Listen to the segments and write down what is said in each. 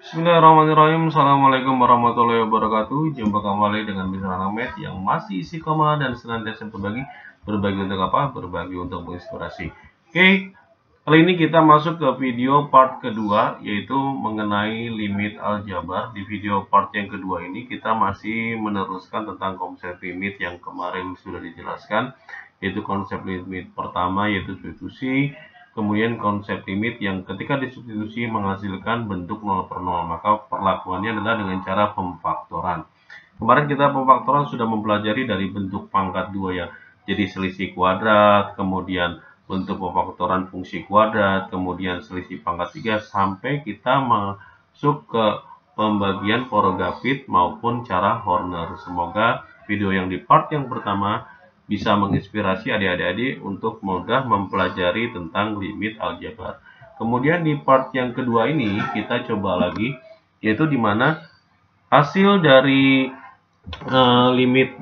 Bismillahirrahmanirrahim. Assalamualaikum warahmatullahi wabarakatuh. Jumpa kembali dengan Mr. Ahmed yang masih isi koma dan senantiasa berbagi untuk apa? Berbagi untuk menginspirasi. Oke, kali ini kita masuk ke video part kedua, yaitu mengenai limit aljabar. Di video part yang kedua ini kita masih meneruskan tentang konsep limit yang kemarin sudah dijelaskan, yaitu konsep limit pertama yaitu substitusi. Kemudian konsep limit yang ketika disubstitusi menghasilkan bentuk 0 per 0, maka perlakuannya adalah dengan cara pemfaktoran. Kemarin kita pemfaktoran sudah mempelajari dari bentuk pangkat 2 ya, jadi selisih kuadrat, kemudian bentuk pemfaktoran fungsi kuadrat, kemudian selisih pangkat 3, sampai kita masuk ke pembagian Forogapit maupun cara Horner. Semoga video yang di part yang pertama bisa menginspirasi adik-adik untuk mudah mempelajari tentang limit aljabar. Kemudian di part yang kedua ini kita coba lagi, yaitu di mana hasil dari limit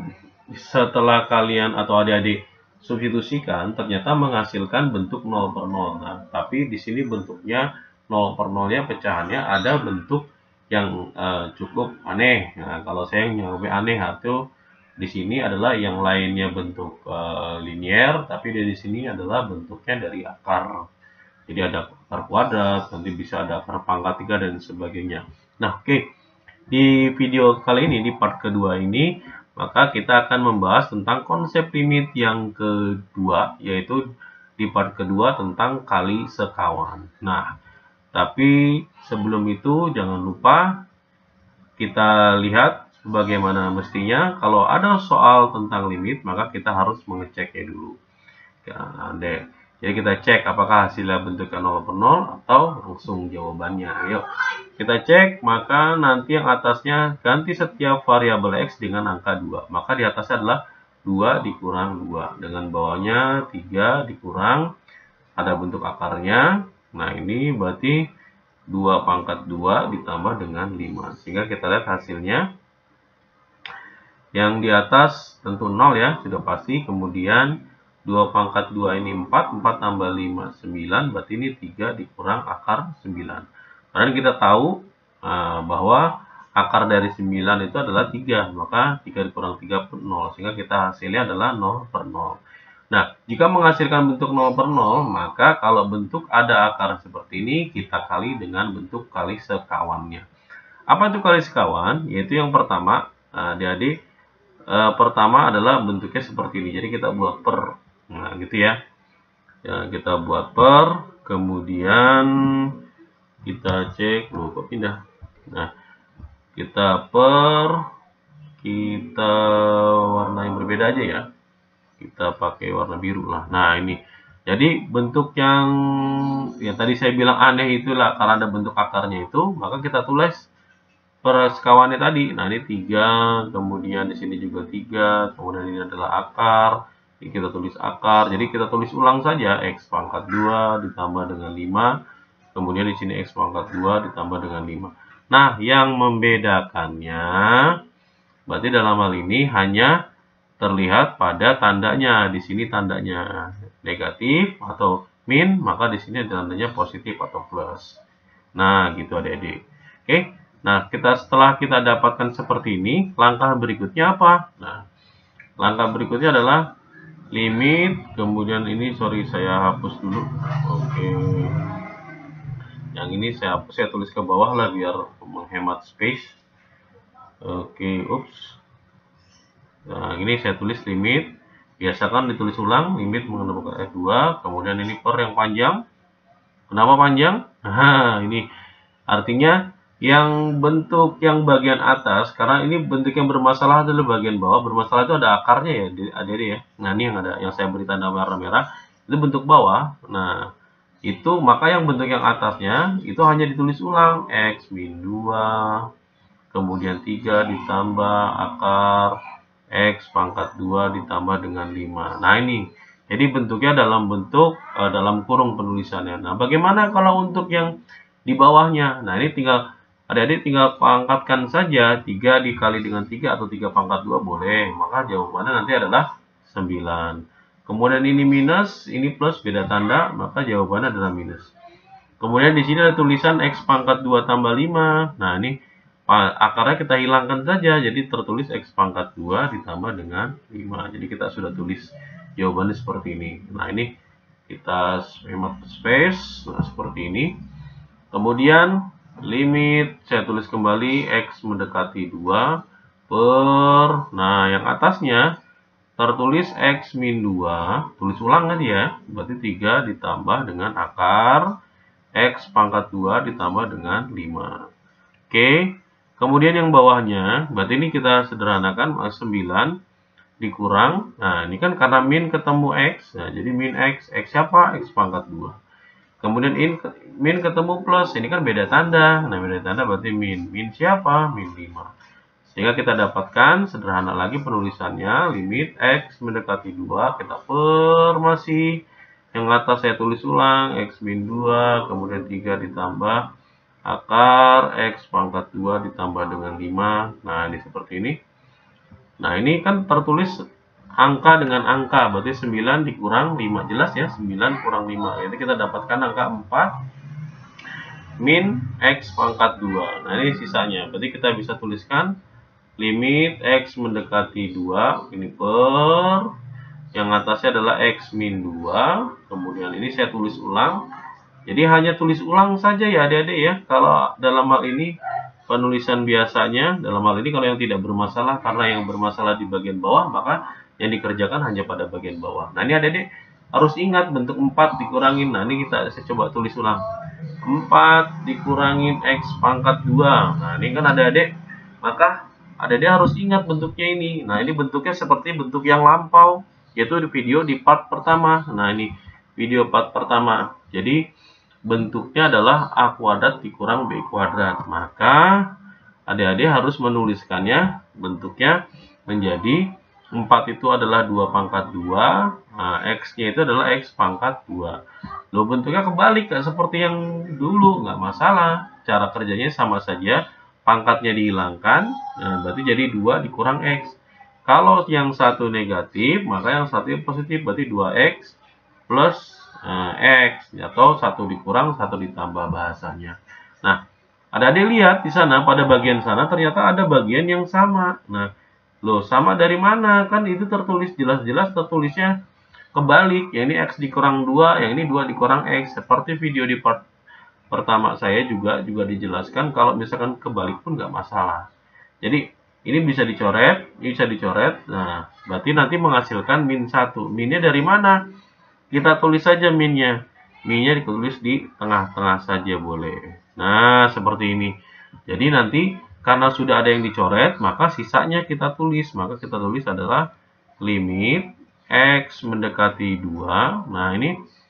setelah kalian atau adik-adik substitusikan ternyata menghasilkan bentuk 0 per 0. Nah, tapi di sini bentuknya 0 per 0-nya pecahannya ada bentuk yang cukup aneh. Nah, kalau saya nyampe aneh itu di sini adalah yang lainnya bentuk linier, tapi di sini adalah bentuknya dari akar. Jadi ada akar kuadrat, nanti bisa ada akar pangkat 3 dan sebagainya. Nah, oke. Di video kali ini, di part kedua ini, maka kita akan membahas tentang konsep limit yang kedua, yaitu di part kedua tentang kali sekawan. Nah, tapi sebelum itu jangan lupa kita lihat bagaimana mestinya kalau ada soal tentang limit, maka kita harus mengeceknya dulu. Jadi kita cek apakah hasilnya bentuknya 0 per 0 atau langsung jawabannya. Ayo kita cek, maka nanti yang atasnya ganti setiap variabel X dengan angka 2. Maka di atasnya adalah 2 dikurang 2. Dengan bawahnya 3 dikurang, ada bentuk akarnya. Nah ini berarti 2 pangkat 2 ditambah dengan 5. Sehingga kita lihat hasilnya. Yang di atas tentu 0 ya, sudah pasti. Kemudian 2 pangkat 2 ini 4, 4 tambah 5, 9, berarti ini 3 dikurang akar 9. Karena kita tahu bahwa akar dari 9 itu adalah 3, maka 3 dikurang 3 per 0, sehingga kita hasilnya adalah 0 per 0. Nah, jika menghasilkan bentuk 0 per 0, maka kalau bentuk ada akar seperti ini, kita kali dengan bentuk kali sekawannya. Apa itu kali sekawan? Yaitu yang pertama, adik-adik, pertama adalah bentuknya seperti ini. Jadi kita buat per. Nah, gitu ya. Kita buat per, kemudian kita cek, kok pindah. Nah, kita per, kita warna yang berbeda aja ya. Kita pakai warna biru lah. Nah, ini. Jadi bentuk yang tadi saya bilang aneh itulah karena ada bentuk akarnya itu, maka kita tulis per sekawannya tadi. Nah, ini 3, kemudian di sini juga 3, kemudian ini adalah akar. Ini kita tulis akar. Jadi kita tulis ulang saja X pangkat 2 ditambah dengan 5. Kemudian di sini X pangkat 2 ditambah dengan 5. Nah, yang membedakannya berarti dalam hal ini hanya terlihat pada tandanya. Di sini tandanya negatif atau min, maka di sini tandanya positif atau plus. Nah, gitu adik-adik. Oke. Nah, setelah kita dapatkan seperti ini, langkah berikutnya apa? Nah, langkah berikutnya adalah limit, kemudian ini saya hapus dulu. Oke. Yang ini saya tulis ke bawah lah biar menghemat space. Oke, ups. Nah, ini saya tulis limit. Biasakan ditulis ulang, limit menggunakan F2, kemudian ini per yang panjang. Kenapa panjang? Nah, ini artinya yang bentuk yang bagian atas, karena ini bentuk yang bermasalah adalah bagian bawah. Bermasalah itu ada akarnya ya, adik-adik ya. Nah, ini yang saya beri tanda warna merah, itu bentuk bawah. Nah, itu maka yang bentuk yang atasnya itu hanya ditulis ulang X min 2, kemudian 3 ditambah akar X pangkat 2 ditambah dengan 5. Nah, ini. Jadi bentuknya dalam bentuk dalam kurung penulisannya. Nah, bagaimana kalau untuk yang di bawahnya? Nah, ini adik-adik tinggal pangkatkan saja 3 dikali dengan 3 atau 3 pangkat 2 boleh. Maka jawabannya nanti adalah 9. Kemudian ini minus, ini plus, beda tanda, maka jawabannya adalah minus. Kemudian di sini ada tulisan X pangkat 2 tambah 5. Nah, ini akarnya kita hilangkan saja. Jadi tertulis X pangkat 2 ditambah dengan 5. Jadi kita sudah tulis jawabannya seperti ini. Nah, ini kita hemat space. Nah, seperti ini. Kemudian limit, saya tulis kembali X mendekati 2 per, nah yang atasnya tertulis X min 2, tulis ulang kan ya, berarti 3 ditambah dengan akar X pangkat 2 ditambah dengan 5. Oke, kemudian yang bawahnya, berarti ini kita sederhanakan, 9 dikurang, nah ini kan karena min ketemu X, nah jadi min X siapa? X pangkat 2. Kemudian min ketemu plus, ini kan beda tanda, nah beda tanda berarti min siapa? Min 5. Sehingga kita dapatkan sederhana lagi penulisannya, limit X mendekati 2, kita per masih yang atas saya tulis ulang, X min 2, kemudian 3 ditambah akar X pangkat 2 ditambah dengan 5. Nah, ini seperti ini. Nah, ini kan tertulis angka dengan angka, berarti 9 dikurang 5, jelas ya, 9 kurang 5. Jadi kita dapatkan angka 4 min X pangkat 2. Nah, ini sisanya, berarti kita bisa tuliskan limit X mendekati 2, ini per, yang atasnya adalah X min 2, kemudian ini saya tulis ulang. Jadi hanya tulis ulang saja ya adik-adik ya, kalau dalam hal ini penulisan biasanya, dalam hal ini kalau yang tidak bermasalah, karena yang bermasalah di bagian bawah, maka yang dikerjakan hanya pada bagian bawah. Nah, ini adik-adik harus ingat bentuk 4 dikurangin, nah ini saya coba tulis ulang, 4 dikurangin X pangkat 2, nah ini kan adik-adik, maka adik-adik harus ingat bentuknya ini. Nah, ini bentuknya seperti bentuk yang lampau, yaitu di video di part pertama. Nah, ini video part pertama. Jadi, bentuknya adalah A kuadrat dikurang B kuadrat. Maka, adik-adik harus menuliskannya, bentuknya menjadi 4 itu adalah 2 pangkat 2. Nah, X-nya itu adalah X pangkat 2. Loh, bentuknya kebalik, seperti yang dulu. Nggak masalah. Cara kerjanya sama saja. Pangkatnya dihilangkan, nah berarti jadi 2 dikurang X. Kalau yang satu negatif, maka yang satu positif, berarti 2X plus X. Atau 1 dikurang, 1 ditambah bahasanya. Nah, adik-adik lihat di sana, pada bagian sana ternyata ada bagian yang sama. Nah, loh sama dari mana? Kan itu tertulis, jelas-jelas tertulisnya kebalik. Yang ini X dikurang 2, yang ini 2 dikurang X. Seperti video di part pertama saya juga dijelaskan kalau misalkan kebalik pun nggak masalah. Jadi ini bisa dicoret, ini bisa dicoret. Nah, berarti nanti menghasilkan min 1. Minnya dari mana? Kita tulis saja minnya. Minnya ditulis di tengah-tengah saja boleh. Nah, seperti ini. Jadi nanti karena sudah ada yang dicoret, maka sisanya kita tulis. Maka kita tulis adalah limit X mendekati 2. Nah, ini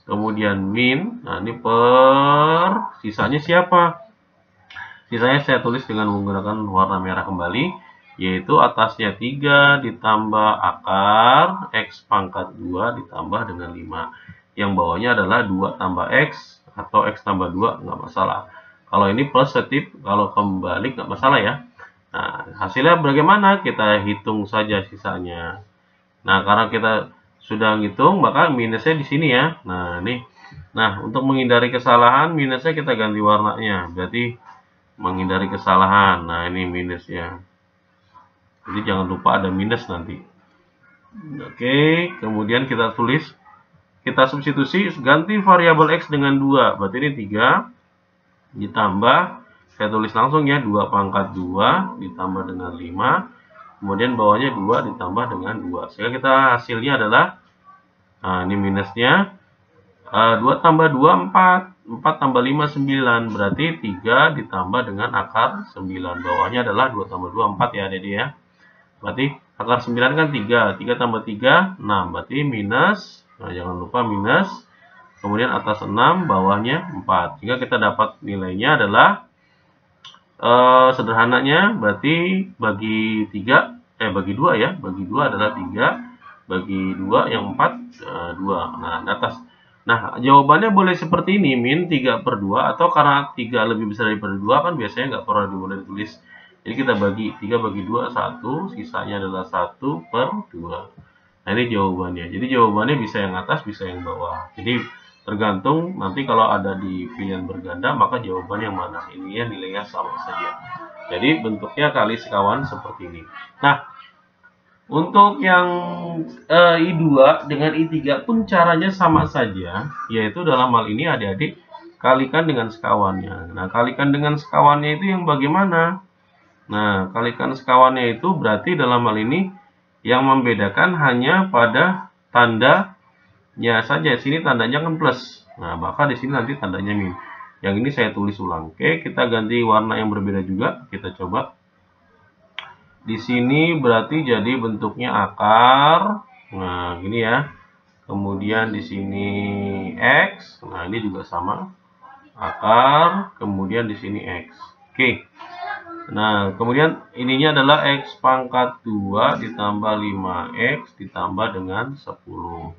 kemudian min, nah ini per, sisanya siapa? Sisanya saya tulis dengan menggunakan warna merah kembali, yaitu atasnya 3 ditambah akar X pangkat 2 ditambah dengan 5. Yang bawahnya adalah 2 tambah X, atau X tambah 2, nggak masalah. Kalau ini positif, kalau kembali nggak masalah ya. Nah, hasilnya bagaimana? Kita hitung saja sisanya. Nah, karena kita sudah ngitung, maka minusnya di sini ya. Nah, ini. Nah, untuk menghindari kesalahan, minusnya kita ganti warnanya. Berarti menghindari kesalahan. Nah, ini minusnya. Jadi jangan lupa ada minus nanti. Oke, kemudian kita tulis, kita substitusi, ganti variabel X dengan 2. Berarti ini 3 ditambah, saya tulis langsung ya, 2 pangkat 2 ditambah dengan 5. Kemudian bawahnya 2 ditambah dengan 2. Sehingga kita hasilnya adalah, nah ini minusnya, 2 tambah 2, 4. 4 tambah 5, 9. Berarti 3 ditambah dengan akar 9. Bawahnya adalah 2 tambah 2, 4 ya adik-adik ya. Berarti akar 9 kan 3. 3 tambah 3, 6. Berarti minus, nah jangan lupa minus. Kemudian atas 6, bawahnya 4. Sehingga kita dapat nilainya adalah, sederhananya berarti bagi 2 ya, bagi 2 adalah 3, bagi 2 yang 4 2. Nah, atas. Nah, jawabannya boleh seperti ini, min 3 per 2, atau karena 3 lebih besar daripada 2 kan biasanya nggak perlu boleh ditulis. Jadi kita bagi 3 bagi 2 1, sisanya adalah 1 per 2. Nah, ini jawabannya. Jadi jawabannya bisa yang atas, bisa yang bawah. Jadi Tergantung nanti kalau ada di pilihan berganda, maka jawaban yang mana. Ini ya nilainya sama saja. Jadi bentuknya kali sekawan seperti ini. Nah, untuk yang I2 dengan I3 pun caranya sama saja, yaitu dalam hal ini adik-adik kalikan dengan sekawannya. Nah, kalikan dengan sekawannya itu yang bagaimana? Nah, kalikan sekawannya itu berarti dalam hal ini yang membedakan hanya pada tandanya saja. Sini tandanya kan plus. Nah, maka di sini nanti tandanya min. Yang ini saya tulis ulang. Oke, kita ganti warna yang berbeda juga. Kita coba. Di sini berarti jadi bentuknya akar. Nah, gini ya. Kemudian di sini X. Nah, ini juga sama. Akar. Kemudian di sini X. Oke. Nah, kemudian ininya adalah X pangkat 2 ditambah 5X ditambah dengan 10.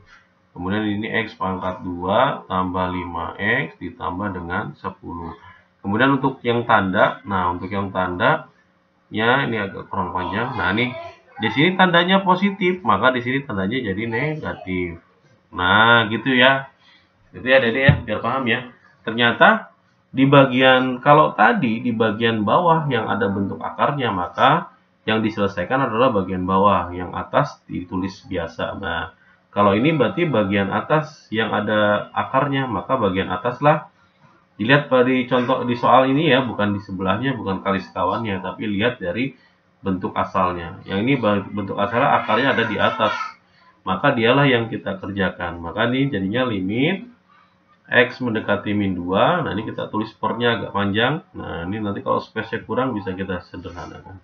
Kemudian ini X pangkat 2 tambah 5X ditambah dengan 10. Kemudian untuk yang tanda, nah untuk yang tanda ya ini agak kurang panjang. Nah, ini di sini tandanya positif, maka di sini tandanya jadi negatif. Nah, gitu ya. Itu ya, Dede ya, biar paham ya. Ternyata di bagian kalau tadi di bagian bawah yang ada bentuk akarnya, maka yang diselesaikan adalah bagian bawah, yang atas ditulis biasa. Nah, kalau ini berarti bagian atas yang ada akarnya, maka bagian atas lah. Dilihat dari contoh di soal ini ya, bukan di sebelahnya, bukan kali sekawannya, tapi lihat dari bentuk asalnya. Yang ini bentuk asalnya akarnya ada di atas, maka dialah yang kita kerjakan. Maka ini jadinya limit X mendekati min 2. Nah, ini kita tulis pernya agak panjang. Nah, ini nanti kalau space-nya kurang bisa kita sederhanakan.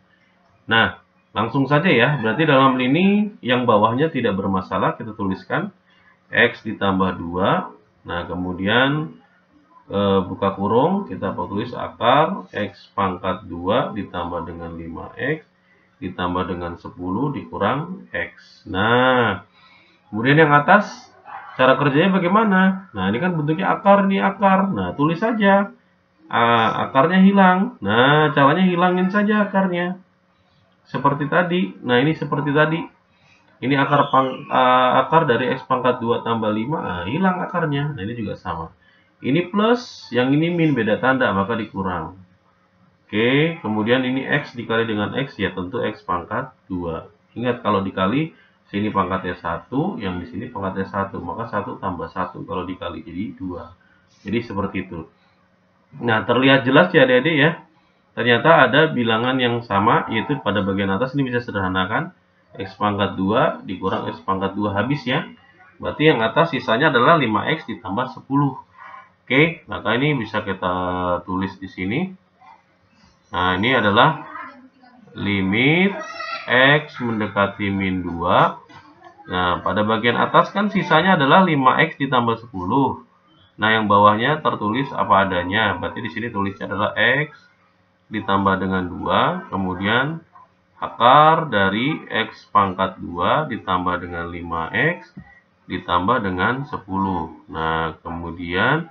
Nah, langsung saja ya. Berarti dalam ini yang bawahnya tidak bermasalah. Kita tuliskan X ditambah 2. Nah, kemudian buka kurung, kita tulis akar X pangkat 2 ditambah dengan 5X ditambah dengan 10 dikurang X. Nah, kemudian yang atas cara kerjanya bagaimana? Nah, ini kan bentuknya akar, nih akar. Nah, tulis saja. Akarnya hilang. Nah, caranya hilangin saja akarnya. Seperti tadi. Nah, ini seperti tadi. Ini akar dari X pangkat 2 tambah 5. Nah, hilang akarnya. Nah, ini juga sama. Ini plus, yang ini min, beda tanda, maka dikurang. Oke, kemudian ini X dikali dengan X, ya tentu X pangkat 2. Ingat, kalau dikali, sini pangkatnya 1, yang di sini pangkatnya 1, maka 1 tambah 1 kalau dikali jadi 2. Jadi seperti itu. Nah, terlihat jelas ya adik-adik ya. Ternyata ada bilangan yang sama, yaitu pada bagian atas ini bisa sederhanakan. X pangkat 2 dikurang X pangkat 2 habis ya. Berarti yang atas sisanya adalah 5X ditambah 10. Oke, maka ini bisa kita tulis di sini. Nah, ini adalah limit X mendekati min 2. Nah, pada bagian atas kan sisanya adalah 5X ditambah 10. Nah, yang bawahnya tertulis apa adanya. Berarti di sini tulisnya adalah X ditambah dengan 2. Kemudian akar dari X pangkat 2 ditambah dengan 5X ditambah dengan 10. Nah, kemudian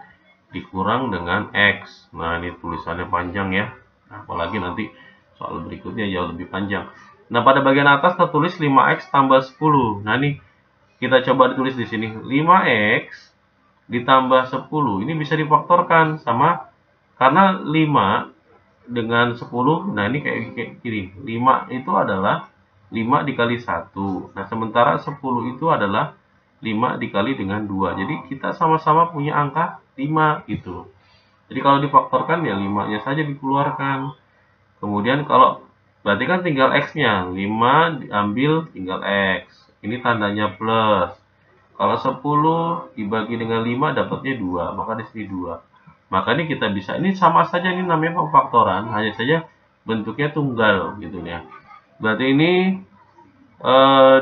dikurang dengan X. Nah, ini tulisannya panjang ya. Apalagi nanti soal berikutnya jauh lebih panjang. Nah, pada bagian atas tertulis 5X tambah 10. Nah, ini kita coba ditulis di sini. 5X ditambah 10. Ini bisa difaktorkan sama, karena 5 dengan 10. Nah, ini kayak gini. 5 itu adalah 5 dikali 1. Nah, sementara 10 itu adalah 5 dikali dengan 2. Jadi kita sama-sama punya angka 5 gitu. Jadi kalau difaktorkan ya 5-nya saja dikeluarkan. Kemudian kalau berarti kan tinggal X-nya. 5 diambil tinggal X. Ini tandanya plus. Kalau 10 dibagi dengan 5 dapatnya 2. Maka di sini 2. Maka ini kita bisa, ini sama saja, ini namanya pemfaktoran. Hanya saja bentuknya tunggal gitu ya. Berarti ini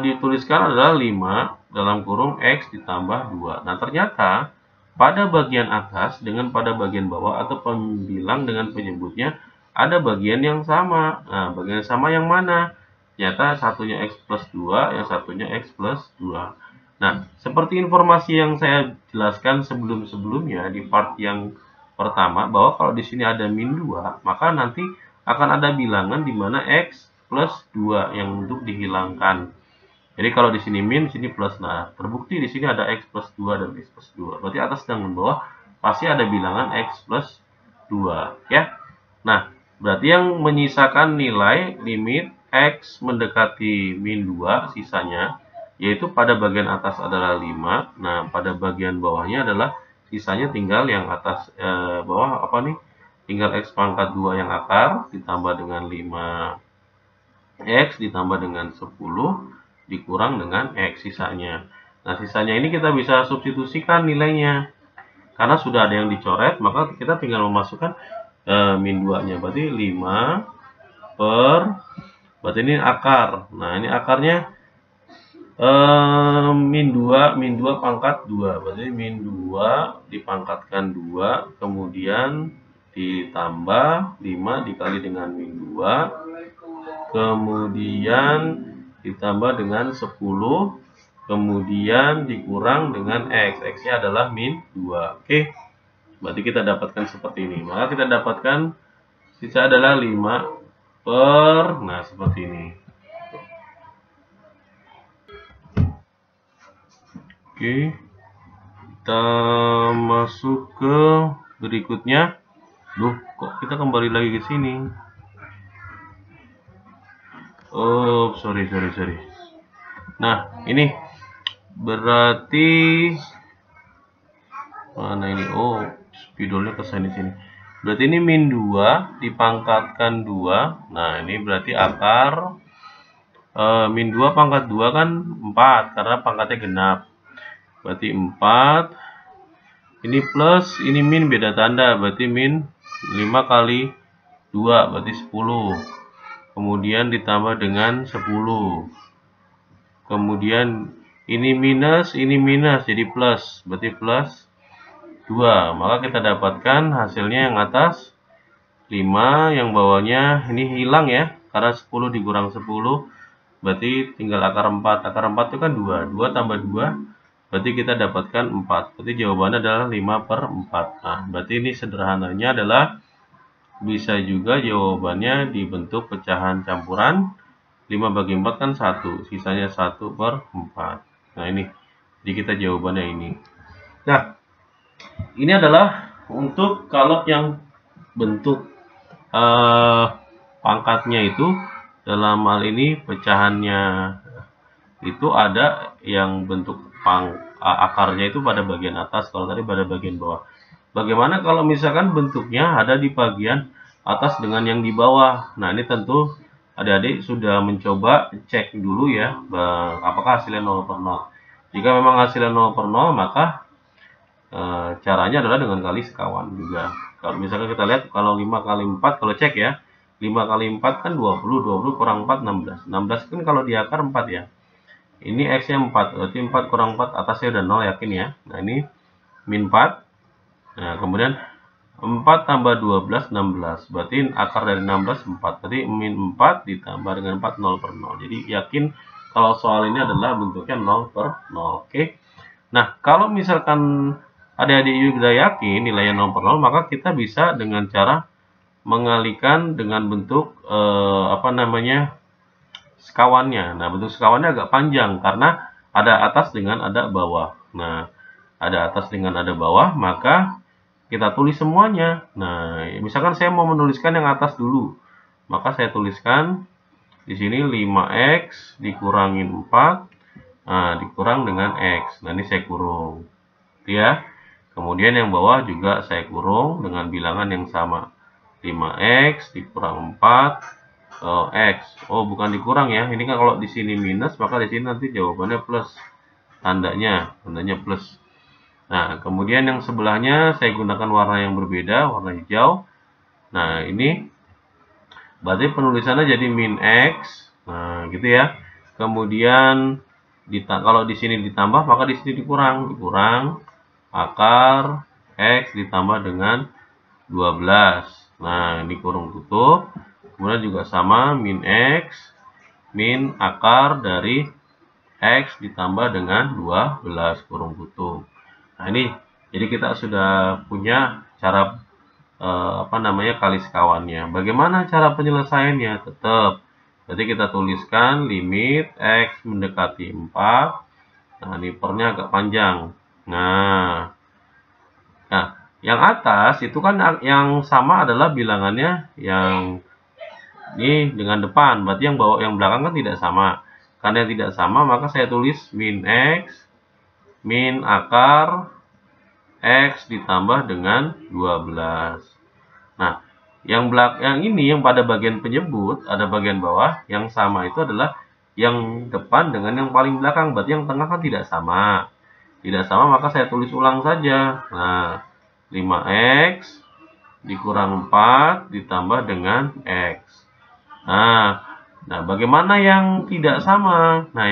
dituliskan adalah 5 dalam kurung X ditambah 2. Nah, ternyata pada bagian atas dengan pada bagian bawah atau pembilang dengan penyebutnya ada bagian yang sama. Nah, bagian yang sama yang mana? Ternyata satunya X plus 2, yang satunya X plus 2. Nah, seperti informasi yang saya jelaskan sebelum-sebelumnya di part yang pertama, bahwa kalau di sini ada min 2, maka nanti akan ada bilangan di mana X plus 2 yang untuk dihilangkan. Jadi kalau di sini min, di sini plus. Nah, terbukti di sini ada x plus 2 dan x plus 2. Berarti atas dan bawah pasti ada bilangan x plus 2, ya. Nah, berarti yang menyisakan nilai limit x mendekati min 2 sisanya, yaitu pada bagian atas adalah 5. Nah, pada bagian bawahnya adalah sisanya tinggal yang atas bawah apa nih? Tinggal x pangkat 2 yang akar ditambah dengan 5x ditambah dengan 10 dikurang dengan x sisanya. Nah, sisanya ini kita bisa substitusikan nilainya. Karena sudah ada yang dicoret, maka kita tinggal memasukkan min 2-nya. Berarti 5 per, berarti ini akar. Nah, ini akarnya min 2 pangkat 2. Berarti min 2 dipangkatkan 2, kemudian ditambah 5 dikali dengan min 2, kemudian ditambah dengan 10, kemudian dikurang dengan x. X-nya adalah min 2. Oke. Berarti kita dapatkan seperti ini. Maka kita dapatkan sisa adalah 5 per, nah seperti ini. Oke. Kita masuk ke berikutnya. Loh, kok kita kembali lagi ke sini? Oh, sorry. Nah, ini berarti mana ini? Oh, spidolnya ke sini. Berarti ini min 2 dipangkatkan 2. Nah, ini berarti akar min 2 pangkat 2 kan 4 karena pangkatnya genap. Berarti 4. Ini plus, ini min beda tanda. Berarti min 5 kali 2 berarti 10. Kemudian ditambah dengan 10. Kemudian ini minus jadi plus. Berarti plus 2. Maka kita dapatkan hasilnya yang atas 5, yang bawahnya ini hilang ya. Karena 10 dikurang 10 berarti tinggal akar 4. Akar 4 itu kan 2. 2 tambah 2 berarti kita dapatkan 4. Berarti jawabannya adalah 5 per 4. Nah, berarti ini sederhananya adalah bisa juga jawabannya dibentuk pecahan campuran. 5 bagi 4 kan 1. Sisanya 1 per 4. Nah, ini. Jadi kita jawabannya ini. Nah, ini adalah untuk kalau yang bentuk pangkatnya itu dalam hal ini pecahannya itu ada yang bentuk akarnya itu pada bagian atas, kalau tadi pada bagian bawah. Bagaimana kalau misalkan bentuknya ada di bagian atas dengan yang di bawah? Nah, ini tentu adik-adik sudah mencoba cek dulu ya, apakah hasilnya 0 per 0. Jika memang hasilnya 0 per 0, maka caranya adalah dengan kali sekawan juga. Kalau misalkan kita lihat, kalau 5 kali 4, kalau cek ya, 5 kali 4 kan 20, 20 kurang 4, 16. 16 kan kalau di akar 4 ya. Ini X-nya 4, berarti 4 kurang 4, atasnya udah 0, yakin ya. Nah, ini min 4. Nah, kemudian 4 tambah 12, 16. Berarti akar dari 16, 4. Berarti min 4 ditambah dengan 4, 0 per 0. Jadi yakin kalau soal ini adalah bentuknya 0 per 0. Oke. Nah, kalau misalkan adik-adik juga yakin nilainya 0 per 0, maka kita bisa dengan cara mengalihkan dengan bentuk sekawannya. Nah, bentuk sekawannya agak panjang karena ada atas dengan ada bawah. Nah, ada atas dengan ada bawah, maka kita tulis semuanya. Nah, misalkan saya mau menuliskan yang atas dulu, maka saya tuliskan di sini 5x dikurangin 4, nah, dikurang dengan x. Nah, ini saya kurung, ya. Kemudian yang bawah juga saya kurung dengan bilangan yang sama. 5x dikurang 4 x. Oh, bukan dikurang ya. Ini kan kalau di sini minus, maka di sini nanti jawabannya plus. Tandanya plus. Nah, kemudian yang sebelahnya saya gunakan warna yang berbeda, warna hijau. Nah, ini berarti penulisannya jadi min x. Nah, gitu ya. Kemudian kalau di sini ditambah, maka di sini dikurang akar x ditambah dengan 12. Nah, ini kurung tutup. Kemudian juga sama min x min akar dari x ditambah dengan 12 kurung tutup. Nah, ini jadi kita sudah punya cara kali sekawannya. Bagaimana cara penyelesaiannya? Tetap Berarti kita tuliskan limit X mendekati 4. Nah, ini pernya agak panjang. Nah, yang atas itu kan yang sama adalah bilangannya yang ini dengan depan. Berarti yang bawah, yang belakang kan tidak sama. Karena yang tidak sama, maka saya tulis min X, min akar X ditambah dengan 12. Nah, yang ini yang pada bagian penyebut, ada bagian bawah, yang sama itu adalah yang depan dengan yang paling belakang. Berarti yang tengah kan tidak sama. Tidak sama, maka saya tulis ulang saja. Nah, 5X dikurang 4 ditambah dengan X. Nah, bagaimana yang tidak sama? Nah,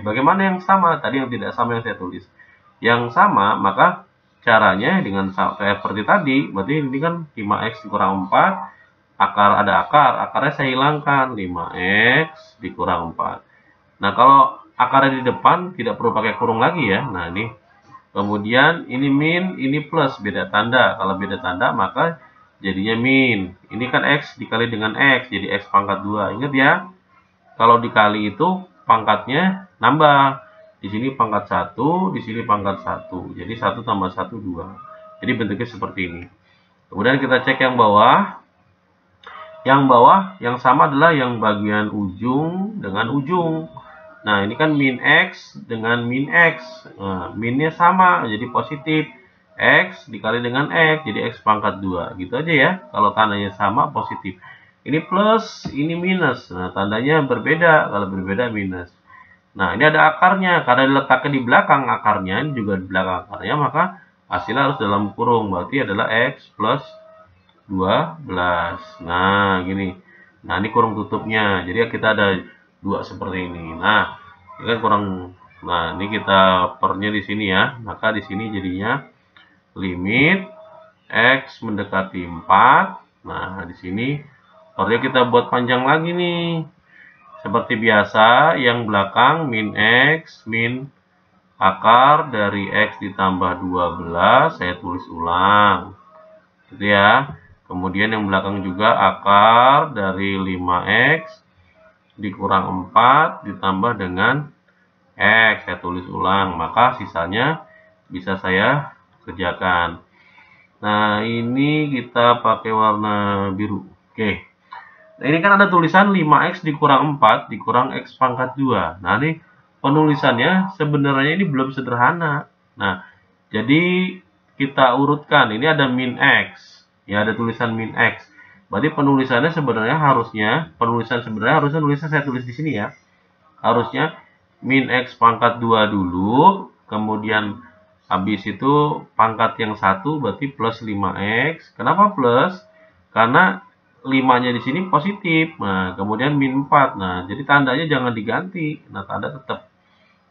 bagaimana yang sama? Tadi yang tidak sama yang saya tulis. Yang sama, maka caranya dengan seperti tadi. Berarti ini kan 5X dikurang 4. Ada akarnya saya hilangkan. 5X dikurang 4. Nah, kalau akarnya di depan tidak perlu pakai kurung lagi ya. Nah, ini. Kemudian ini min, ini plus, beda tanda. Kalau beda tanda maka jadinya min. Ini kan X dikali dengan X, jadi X pangkat 2. Ingat ya, kalau dikali itu pangkatnya nambah. Di sini pangkat 1, di sini pangkat 1. Jadi 1 tambah 1, 2. Jadi bentuknya seperti ini. Kemudian kita cek yang bawah. Yang bawah yang sama adalah yang bagian ujung dengan ujung. Nah, ini kan min X dengan min X. Nah, minnya sama, jadi positif. X dikali dengan X, jadi X pangkat 2. Gitu aja ya. Kalau tandanya sama, positif. Ini plus, ini minus. Nah, tandanya berbeda. Kalau berbeda, minus. Nah, ini ada akarnya. Karena diletakkan di belakang akarnya, ini juga di belakang akarnya, maka hasilnya harus dalam kurung. Berarti adalah X plus 12. Nah, gini. Nah, ini kurung tutupnya. Jadi kita ada 2 seperti ini. Nah, ini kan kurang. Nah, ini kita pernya di sini ya. Maka di sini jadinya limit X mendekati 4. Nah, di sini pernya kita buat panjang lagi nih. Seperti biasa, yang belakang min X min akar dari X ditambah 12. Saya tulis ulang. Gitu ya. Kemudian yang belakang juga akar dari 5X dikurang 4 ditambah dengan X. Saya tulis ulang. Maka sisanya bisa saya kerjakan. Nah, ini kita pakai warna biru. Oke. Nah, ini kan ada tulisan 5X dikurang 4 dikurang X pangkat 2. Nah, ini penulisannya sebenarnya ini belum sederhana. Nah, jadi kita urutkan. Ini ada min X. Ya, ada tulisan min X. Berarti penulisannya sebenarnya harusnya saya tulis di sini ya. Harusnya min X pangkat 2 dulu, kemudian habis itu pangkat yang 1 berarti plus 5X. Kenapa plus? Karena 5-nya di sini positif. Nah, kemudian min 4. Nah, jadi tandanya jangan diganti. Nah, tanda tetap.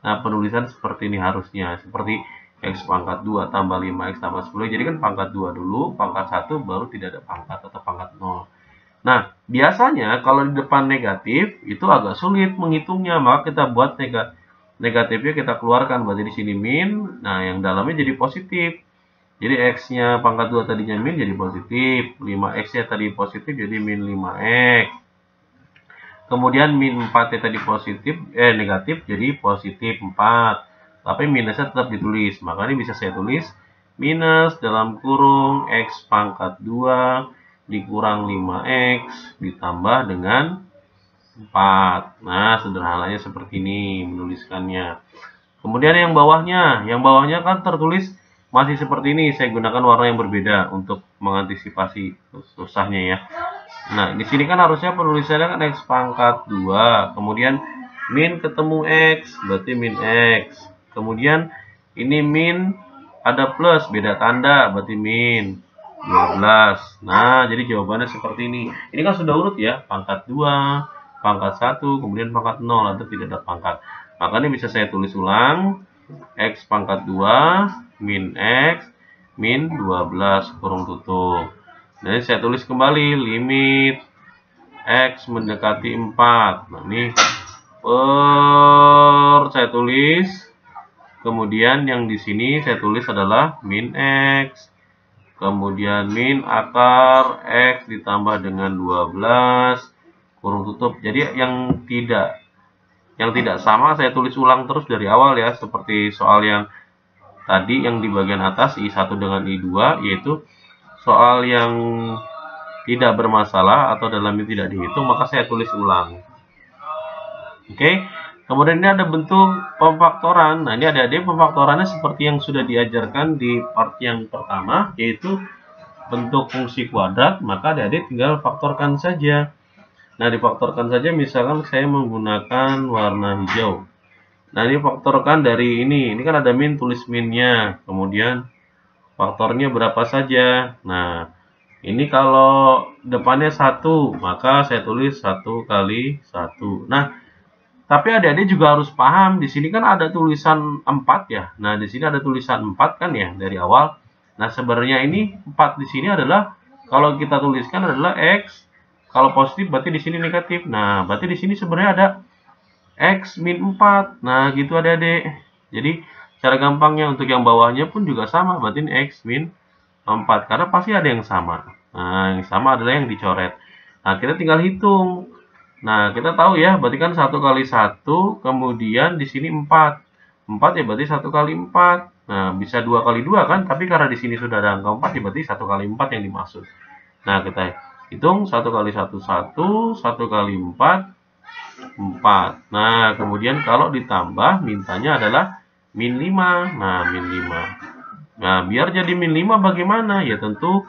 Nah, penulisan seperti ini harusnya. Seperti X pangkat 2 tambah 5X tambah 10. Jadi kan pangkat 2 dulu, pangkat 1 baru tidak ada pangkat atau pangkat 0. Nah, biasanya kalau di depan negatif itu agak sulit menghitungnya. Maka kita buat negatifnya kita keluarkan. Berarti di sini min. Nah, yang dalamnya jadi positif. Jadi X-nya pangkat 2 tadinya min jadi positif. 5X-nya tadi positif jadi min 5X. Kemudian min 4-nya tadi negatif jadi positif 4. Tapi minusnya tetap ditulis. Maka ini bisa saya tulis minus dalam kurung X pangkat 2 dikurang 5X ditambah dengan 4. Nah, sederhananya seperti ini menuliskannya. Kemudian yang bawahnya kan tertulis masih seperti ini. Saya gunakan warna yang berbeda untuk mengantisipasi susahnya ya. Nah, di sini kan harusnya penulisannya kan X pangkat 2. Kemudian min ketemu X, berarti min X. Kemudian ini min ada plus, beda tanda, berarti min 12. Nah, jadi jawabannya seperti ini. Ini kan sudah urut ya, pangkat 2, pangkat 1, kemudian pangkat 0, atau tidak ada pangkat. Maka ini bisa saya tulis ulang. X pangkat 2, min X, min 12, kurung tutup. Nah, saya tulis kembali, limit X mendekati 4. Nah, ini saya tulis. Kemudian yang di sini saya tulis adalah min X. Kemudian min akar X ditambah dengan 12 kurung tutup. Jadi yang tidak sama saya tulis ulang terus dari awal ya, seperti soal yang tadi yang di bagian atas I1 dengan I2, yaitu soal yang tidak bermasalah atau dalamnya tidak dihitung, maka saya tulis ulang. Oke. Kemudian ini ada bentuk pemfaktoran. Nah, ini adik-adik pemfaktorannya seperti yang sudah diajarkan di part yang pertama, yaitu bentuk fungsi kuadrat, maka adik-adik tinggal faktorkan saja. Nah, difaktorkan saja, misalkan saya menggunakan warna hijau. Nah, ini faktorkan dari ini kan ada min, tulis minnya, kemudian faktornya berapa saja. Nah, ini kalau depannya 1, maka saya tulis 1 kali 1. Nah, tapi adik-adik juga harus paham, di sini kan ada tulisan 4 ya. Nah, di sini ada tulisan 4 kan ya dari awal. Nah, sebenarnya ini 4 di sini adalah kalau kita tuliskan adalah X. Kalau positif berarti di sini negatif. Nah, berarti di sini sebenarnya ada X min 4. Nah, gitu adik-adik. Jadi, cara gampangnya untuk yang bawahnya pun juga sama. Berarti ini X min 4. Karena pasti ada yang sama. Nah, yang sama adalah yang dicoret. Nah, kita tinggal hitung. Nah, kita tahu ya, berarti kan 1 kali 1, kemudian di sini 4. 4 ya berarti 1 kali 4. Nah, bisa 2 kali 2 kan, tapi karena di sini sudah ada angka 4, ya berarti 1 kali 4 yang dimaksud. Nah, kita hitung 1 kali 1, 1, 1 kali 4, 4. Nah, kemudian kalau ditambah, mintanya adalah min 5. Nah, min 5. Nah, biar jadi min 5 bagaimana? Ya tentu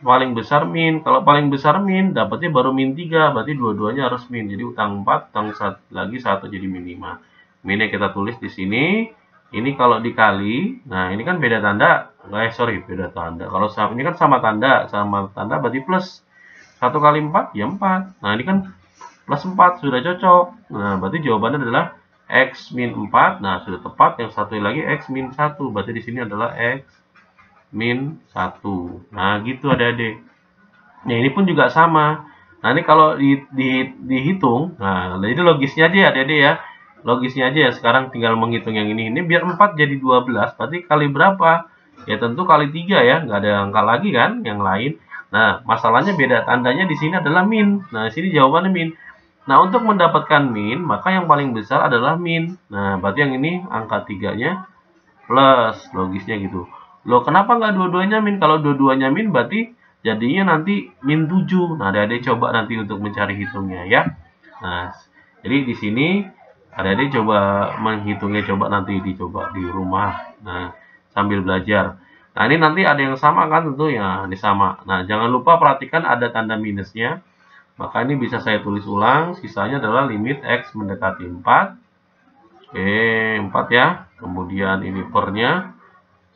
paling besar min. Kalau paling besar min, dapatnya baru min 3. Berarti dua-duanya harus min. Jadi utang 4, utang 1, lagi 1 jadi min 5. Minnya kita tulis di sini. Ini kalau dikali, nah ini kan beda tanda. Beda tanda. Kalau ini kan sama tanda berarti plus. 1 kali 4, ya 4. Nah, ini kan plus 4, sudah cocok. Nah, berarti jawabannya adalah X min 4. Nah, sudah tepat. Yang satu lagi X min 1. Berarti di sini adalah X min 1. Nah, gitu adik-adik. Nah, ini pun juga sama. Nah, ini kalau dihitung, nah, jadi logisnya aja ya adik-adik ya. Logisnya aja ya, sekarang tinggal menghitung yang ini. Ini biar 4 jadi 12, berarti kali berapa? Ya tentu kali 3 ya, nggak ada angka lagi kan yang lain. Nah, masalahnya beda tandanya di sini adalah min. Nah, di sini jawabannya min. Nah, untuk mendapatkan min, maka yang paling besar adalah min. Nah, berarti yang ini angka 3-nya plus, logisnya gitu. Loh, kenapa nggak dua-duanya min? Kalau dua-duanya min, berarti jadinya nanti min 7. Nah, adik-adik coba nanti untuk mencari hitungnya ya. Nah, jadi di sini adik-adik coba menghitungnya, coba nanti dicoba di rumah. Nah, sambil belajar. Nah, ini nanti ada yang sama kan tentu ya, ini sama. Nah, jangan lupa perhatikan ada tanda minusnya. Maka ini bisa saya tulis ulang, sisanya adalah limit X mendekati 4. Oke, 4 ya. Kemudian ini pernya.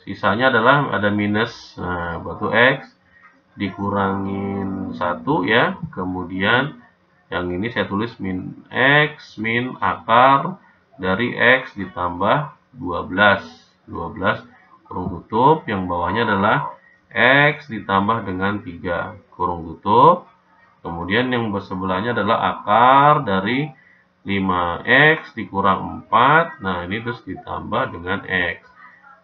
Sisanya adalah ada minus, nah, batu X dikurangin 1 ya. Kemudian yang ini saya tulis min X min akar dari X ditambah 12. 12 kurung tutup, yang bawahnya adalah X ditambah dengan 3 kurung tutup. Kemudian yang sebelahnya adalah akar dari 5X dikurang 4. Nah, ini terus ditambah dengan X.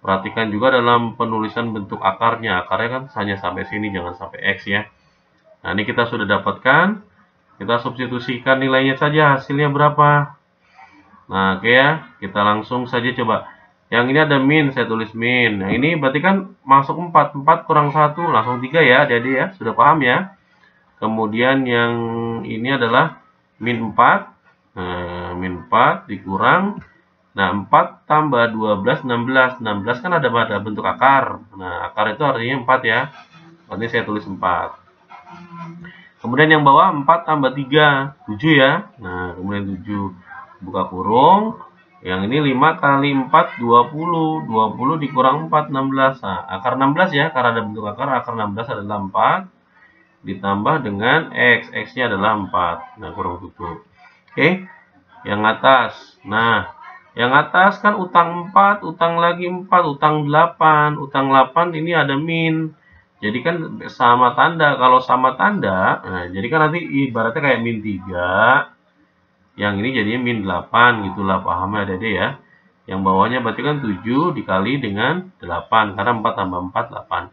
Perhatikan juga dalam penulisan bentuk akarnya. Akarnya kan hanya sampai sini, jangan sampai X ya. Nah, ini kita sudah dapatkan. Kita substitusikan nilainya saja, hasilnya berapa. Nah, oke ya. Kita langsung saja coba. Yang ini ada min, saya tulis min. Nah, ini berarti kan masuk 4. 4 kurang 1, langsung 3 ya, adik-adik ya. Sudah paham ya. Kemudian yang ini adalah min 4. Nah, min 4 dikurang. Nah, 4 tambah 12, 16. 16 kan ada pada bentuk akar. Nah, akar itu artinya 4 ya. Berarti saya tulis 4. Kemudian yang bawah 4 tambah 3, 7 ya. Nah, kemudian 7 buka kurung. Yang ini 5 kali 4, 20. 20 dikurang 4, 16. Nah, akar 16 ya. Karena ada bentuk akar 16 adalah 4. Ditambah dengan X. X-nya adalah 4. Nah, kurung tutup. Oke. Yang atas. Nah, yang atas kan utang 4, utang lagi 4, utang 8. Utang 8 ini ada min. Jadi kan sama tanda. Kalau sama tanda, nah, jadi kan nanti ibaratnya kayak min 3. Yang ini jadinya min 8. Gitulah pahamnya ada ya. Yang bawahnya berarti kan 7 dikali dengan 8. Karena 4 tambah 4, 8.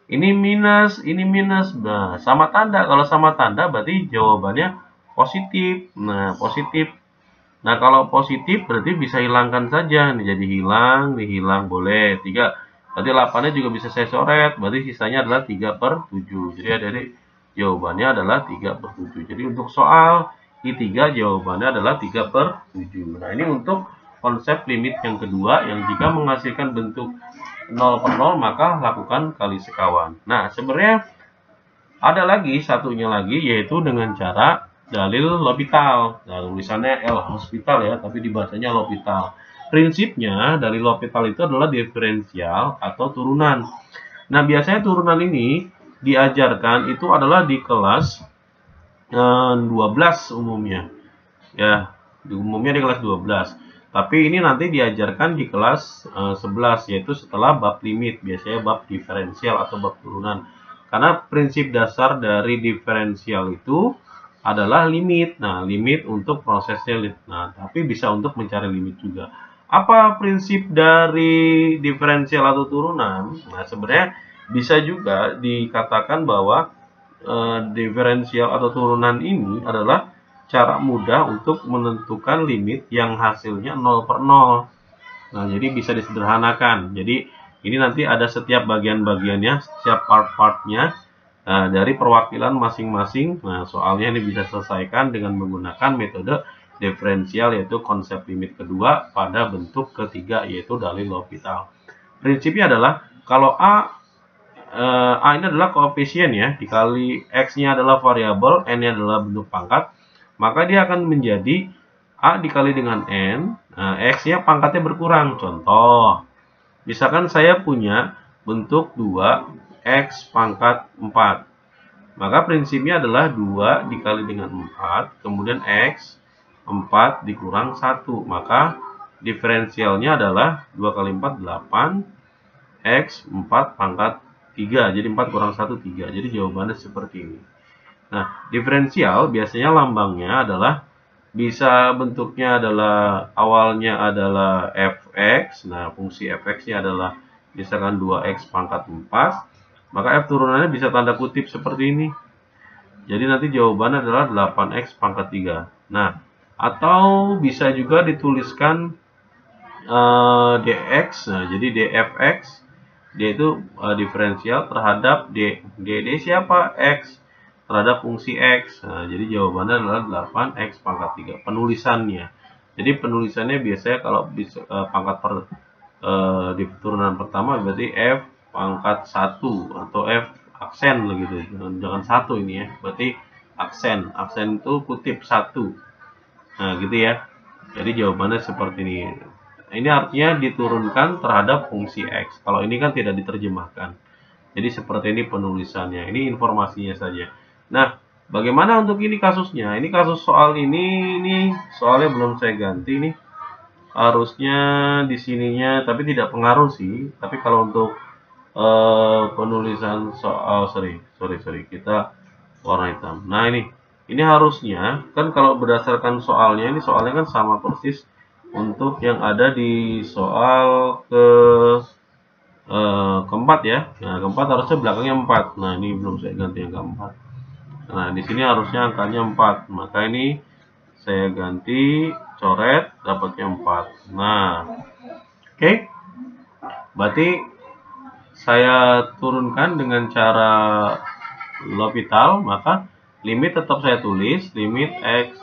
Ini minus, ini minus. Nah, sama tanda. Kalau sama tanda berarti jawabannya positif. Nah, positif. Nah, kalau positif berarti bisa hilangkan saja. Nih, jadi hilang, dihilang boleh. 3. Berarti 8-nya juga bisa saya coret. Berarti sisanya adalah 3/7. Jadi dari jawabannya adalah 3/7. Jadi untuk soal I3 jawabannya adalah 3/7. Nah, ini untuk konsep limit yang kedua, yang jika menghasilkan bentuk 0/0 maka lakukan kali sekawan. Nah, sebenarnya ada lagi satunya lagi, yaitu dengan cara dalil L'Hopital. Nah, tulisannya L Hospital ya, tapi dibacanya L'Hopital. Prinsipnya dalil L'Hopital itu adalah diferensial atau turunan. Nah, biasanya turunan ini diajarkan itu adalah di kelas 12 umumnya. Ya, umumnya di kelas 12. Tapi ini nanti diajarkan di kelas 11, yaitu setelah bab limit, biasanya bab diferensial atau bab turunan. Karena prinsip dasar dari diferensial itu adalah limit. Nah, limit untuk prosesnya. Nah, tapi bisa untuk mencari limit juga. Apa prinsip dari diferensial atau turunan? Nah, sebenarnya bisa juga dikatakan bahwa diferensial atau turunan ini adalah cara mudah untuk menentukan limit yang hasilnya 0/0. Nah, jadi bisa disederhanakan. Jadi, ini nanti ada setiap bagian-bagiannya, setiap part-partnya dari perwakilan masing-masing. Nah, soalnya ini bisa selesaikan dengan menggunakan metode diferensial, yaitu konsep limit kedua pada bentuk ketiga, yaitu dalil L'Hopital. Prinsipnya adalah kalau A ini adalah koefisien ya, dikali X-nya adalah variabel, N-nya adalah bentuk pangkat, maka dia akan menjadi A dikali dengan N, nah, X-nya pangkatnya berkurang. Contoh, misalkan saya punya bentuk 2X pangkat 4. Maka prinsipnya adalah 2 dikali dengan 4, kemudian X 4 dikurang 1. Maka diferensialnya adalah 2 kali 4, 8. X 4 pangkat 3. Jadi 4 kurang 1, 3. Jadi jawabannya seperti ini. Nah, diferensial biasanya lambangnya adalah bisa bentuknya adalah awalnya adalah fx. Nah, fungsi fx-nya adalah misalkan 2x pangkat 4. Maka f turunannya bisa tanda kutip seperti ini. Jadi nanti jawabannya adalah 8x pangkat 3. Nah, atau bisa juga dituliskan dx. Nah, jadi dfx, d itu diferensial terhadap d. d siapa? X terhadap fungsi X. Nah, jadi jawabannya adalah 8x pangkat 3. Penulisannya. Jadi penulisannya biasanya kalau bisa pangkat di turunan pertama berarti F pangkat 1 atau F aksen begitu. Jangan 1 ini ya. Berarti aksen. Aksen itu kutip 1. Nah, gitu ya. Jadi jawabannya seperti ini. Ini artinya diturunkan terhadap fungsi X. Kalau ini kan tidak diterjemahkan. Jadi seperti ini penulisannya. Ini informasinya saja. Nah, bagaimana untuk ini kasusnya? Ini kasus soal ini soalnya belum saya ganti nih. Harusnya di sininya, tapi tidak pengaruh sih. Tapi kalau untuk penulisan soal, sorry, kita warna hitam. Nah, ini harusnya kan kalau berdasarkan soalnya, ini soalnya kan sama persis untuk yang ada di soal keempat ya. Nah, keempat harusnya belakangnya 4. Nah, ini belum saya ganti yang keempat. Nah, di sini harusnya angkanya 4. Maka ini saya ganti, coret, dapatnya 4. Nah, oke. Berarti saya turunkan dengan cara L'Hopital, maka limit tetap saya tulis, limit X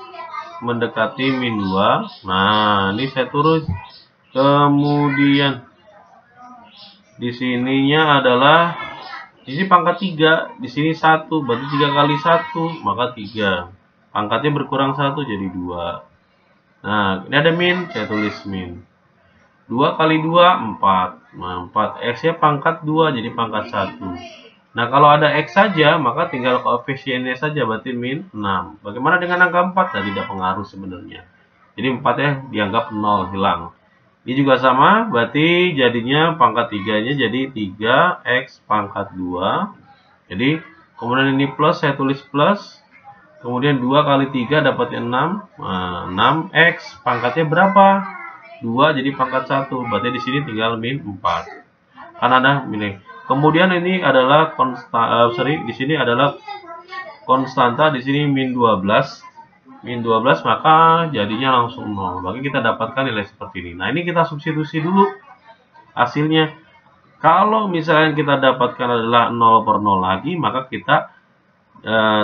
mendekati min 2. Nah, ini saya tulis. Kemudian di sininya adalah di sini pangkat 3, di sini 1, berarti 3 kali 1, maka 3. Pangkatnya berkurang 1 jadi 2. Nah, ini ada min, saya tulis min. 2 kali 2, 4. Nah, 4. X-nya pangkat 2, jadi pangkat 1. Nah, kalau ada X saja, maka tinggal koefisiennya saja, berarti min 6. Bagaimana dengan angka 4? Nah, tidak pengaruh sebenarnya. Jadi 4-nya dianggap 0, hilang. Ini juga sama, berarti jadinya pangkat 3-nya jadi 3x pangkat 2. Jadi, kemudian ini plus, saya tulis plus. Kemudian 2 kali 3 dapatnya 6. Nah, 6x pangkatnya berapa? 2, jadi pangkat 1. Berarti di sini tinggal min 4. Kan ada min. Kemudian ini adalah di sini adalah konstanta, di sini min 12. min 12, maka jadinya langsung 0. Bagi kita dapatkan nilai seperti ini. Nah, ini kita substitusi dulu hasilnya. Kalau misalnya kita dapatkan adalah 0 per 0 lagi, maka kita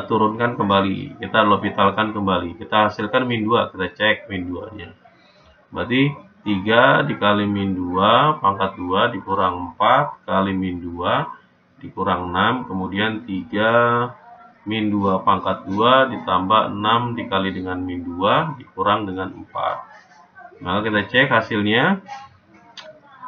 turunkan kembali. Kita L'Hopitalkan kembali. Kita hasilkan min 2. Kita cek min 2-nya. Berarti 3 dikali min 2 pangkat 2 dikurang 4 kali min 2 dikurang 6. Kemudian 3 min 2 pangkat 2 ditambah 6 dikali dengan min 2 dikurang dengan 4. Maka kita cek hasilnya.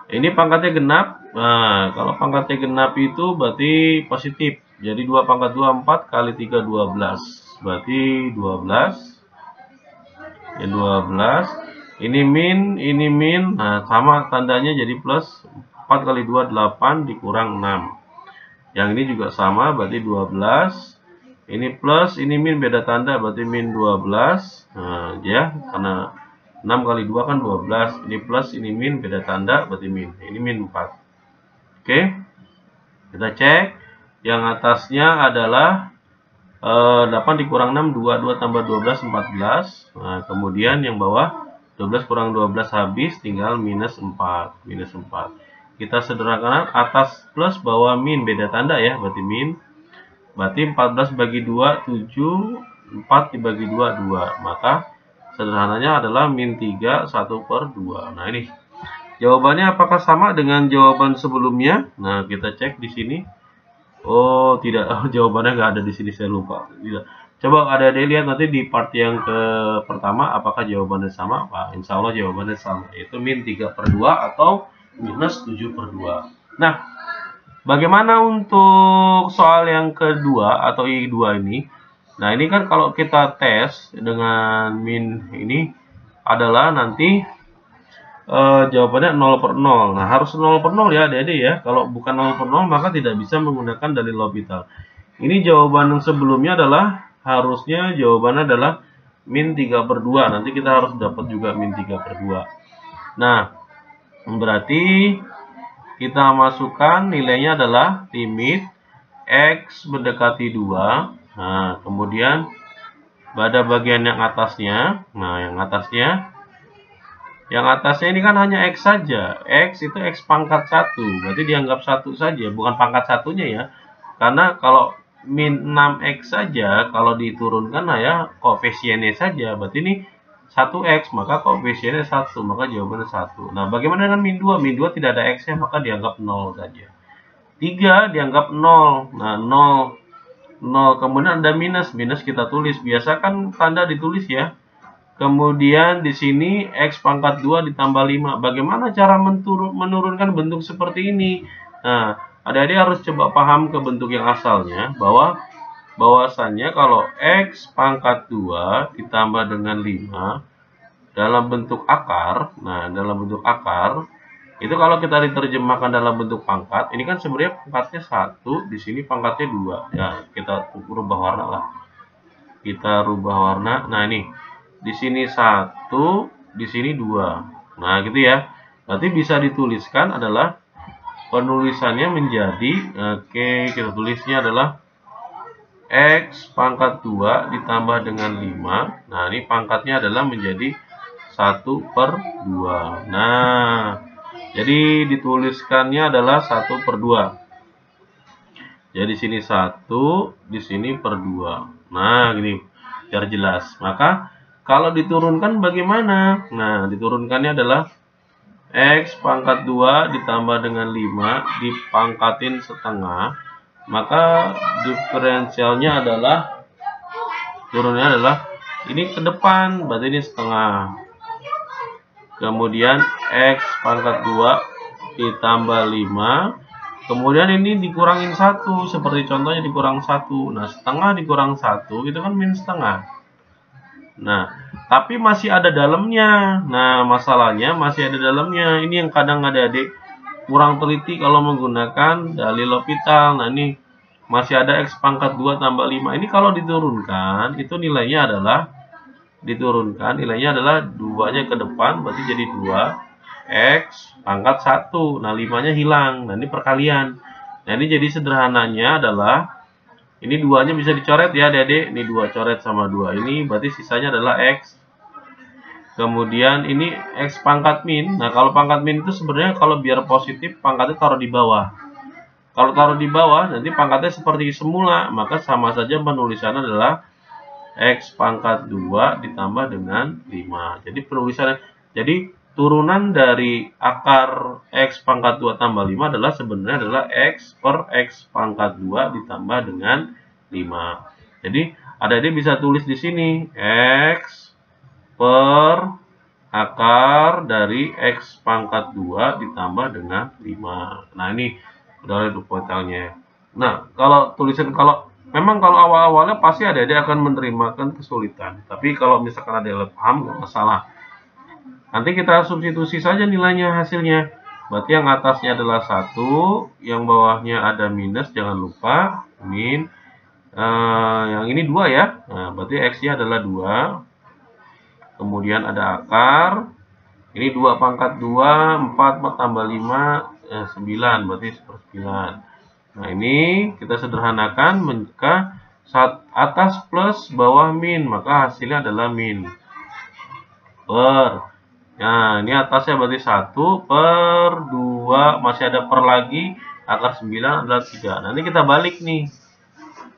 Ini pangkatnya genap. Nah, kalau pangkatnya genap itu berarti positif. Jadi 2 pangkat 2 4 kali 3 12. Berarti 12. Ya 12. Ini min. Nah, sama tandanya jadi plus. 4 kali 2 8 dikurang 6. Yang ini juga sama berarti 12. Ini plus, ini min beda tanda berarti min 12. Nah, ya, karena 6 kali 2 kan 12. Ini plus, ini min beda tanda berarti min. Ini min 4. Oke. Kita cek. Yang atasnya adalah 8 dikurang 6 2 tambah 12 14. Nah, kemudian yang bawah 12 kurang 12 habis, tinggal minus 4. Minus 4. Kita sederhanakan atas plus, bawah min beda tanda ya, berarti min. Berarti 14 bagi 2, 7. 4 dibagi 2, 2. Maka sederhananya adalah min 3, 1 per 2. Nah, ini. Jawabannya apakah sama dengan jawaban sebelumnya? Nah, kita cek di sini. Oh, tidak. Oh, jawabannya nggak ada di sini, saya lupa. Tidak. Coba adik-adik lihat nanti di part yang pertama, apakah jawabannya sama? Pak, insya Allah jawabannya sama. Yaitu min 3 per 2 atau minus 7 per 2. Nah, bagaimana untuk soal yang kedua atau I2 ini? Nah, ini kan kalau kita tes dengan min ini adalah nanti jawabannya 0 per 0. Nah, harus 0 per 0 ya adik-adik ya. Kalau bukan 0 per 0 maka tidak bisa menggunakan dalil L'Hopital. Ini jawaban yang sebelumnya adalah harusnya jawabannya adalah min 3 per 2. Nanti kita harus dapat juga min 3 per 2. Nah, berarti kita masukkan nilainya adalah limit X mendekati 2. Nah, kemudian pada bagian yang atasnya, yang atasnya ini kan hanya X saja. X itu X pangkat 1. Berarti dianggap 1 saja, bukan pangkat satunya ya. Karena kalau min 6X saja, kalau diturunkan ya koefisiennya saja. Berarti ini 1X, maka koefisiennya 1, maka jawabannya 1. Nah, bagaimana dengan min 2? Min 2 tidak ada X-nya, maka dianggap 0 saja. 3 dianggap 0. Nah, 0. Kemudian ada minus. Minus kita tulis. Biasa kan tanda ditulis ya. Kemudian di sini X pangkat 2 ditambah 5. Bagaimana cara menurunkan bentuk seperti ini? Nah, adik-adik harus coba paham ke bentuk yang asalnya, bahwasannya kalau X pangkat 2 ditambah dengan 5 dalam bentuk akar. Nah, dalam bentuk akar itu kalau kita diterjemahkan dalam bentuk pangkat, ini kan sebenarnya pangkatnya 1, di sini pangkatnya 2. Ya, kita rubah warna lah. Kita rubah warna. Nah, ini di sini 1, di sini 2. Nah, gitu ya. Berarti bisa dituliskan adalah penulisannya menjadi, oke, kita tulisnya adalah X pangkat 2 ditambah dengan 5. Nah, ini pangkatnya adalah menjadi 1 per 2. Nah, jadi dituliskannya adalah 1 per 2. Jadi sini 1, di sini per 2. Nah, gini, biar jelas. Maka, kalau diturunkan bagaimana? Nah, diturunkannya adalah X pangkat 2 ditambah dengan 5 dipangkatin setengah. Maka diferensialnya adalah turunnya adalah ini ke depan, berarti ini setengah. Kemudian X pangkat 2 ditambah 5. Kemudian ini dikurangin 1, seperti contohnya dikurang 1. Nah, setengah dikurang 1 itu kan min setengah. Nah, tapi masih ada dalamnya. Nah, masalahnya masih ada dalamnya. Ini yang kadang adik-adik kurang teliti kalau menggunakan dalil L'Hopital. Nah, ini masih ada X pangkat 2 tambah 5. Ini kalau diturunkan, itu nilainya adalah nilainya adalah 2-nya ke depan, berarti jadi 2X pangkat 1. Nah, 5-nya hilang. Nah, ini perkalian. Nah, ini jadi sederhananya adalah Ini duanya bisa dicoret ya adik-adik. Ini 2 coret sama 2 ini, berarti sisanya adalah X. Kemudian ini X pangkat min. Nah, kalau pangkat min itu sebenarnya kalau biar positif, pangkatnya taruh di bawah. Kalau taruh di bawah, nanti pangkatnya seperti semula. Maka sama saja penulisannya adalah X pangkat 2 ditambah dengan 5. Jadi penulisannya, jadi turunan dari akar X pangkat 2 tambah 5 adalah sebenarnya adalah X per X pangkat 2 ditambah dengan 5. Jadi adik-adik bisa tulis di sini X per akar dari X pangkat 2 ditambah dengan 5. Nah, ini udah ada detailnya. Nah, kalau tulisan, memang kalau awal-awalnya pasti adik-adik akan menerimakan kesulitan. Tapi kalau misalkan ada yang paham, nggak masalah. Nanti kita substitusi saja nilainya hasilnya. Berarti yang atasnya adalah 1, yang bawahnya ada minus, jangan lupa min. Yang ini 2 ya. Nah, berarti X-nya adalah 2. Kemudian ada akar. Ini 2 pangkat 2, 4 tambah 5, 9. Berarti 1/9. Nah, ini kita sederhanakan, maka atas plus bawah min, maka hasilnya adalah min. Per. Nah, ini atasnya berarti 1 per 2, masih ada per lagi, akar 9 adalah 3. Nah, ini kita balik nih.